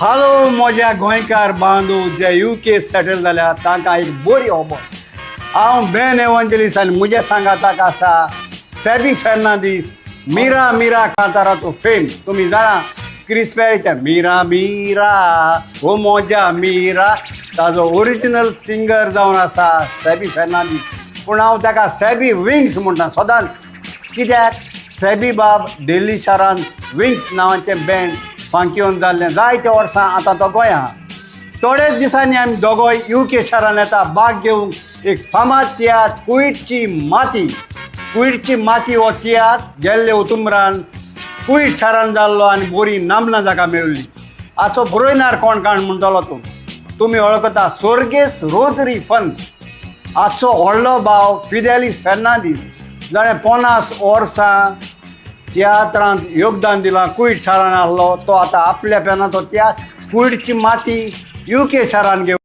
Hello म्हज्या गोंयकार बांदू जे UK सेटल जाल्या तांकां एक बरी खबर. हांव बेन एवंजलिस्ट आनी म्हजे सांगा ताका आसा सेबी फेर्नांदीस मिरा मिरा कांतारा तो फेम. तुम्ही जाणा क्रिस पेरीच्या मिरा मिरा हो मोजा मिरा ताजो ओरिजिनल सिंगर जावन आसा सेबी फेर्नांदीस. पूण हांव ताका सेबी विंग्स म्हणटा सदांच. कित्याक सेबी बाब दिल्ली शारांत विंग्स नांवाचें बँड फांक्योन जाल्लें जायते वर्सां आतां तो गोंय आहा. थोडेच दिसांनी आमी दोगोय UK शारांत येता भाग घेवंक एक फामाद तियात्र कुयटची माती. कुयटची माती हो तियात्र गेल्ले ऑक्टोबरान कुयट शारांत जाल्लो आनी बरी नामना जाका मेळ्ळी. हाचो बरोयनार कोण काण म्हणटलो तूं. तुमी वळखता सोर्गेस रोजरी फन्स. हाचो व्हडलो भाव फिदेलीस फेर्नांदीस जाणें 50 वर्सां तियात्रांत योगदान दिलां. कुयट शारांत आहलो तो आतां आपल्या पेनाचो तियात्र कुयटची माती UK शारांत घेवन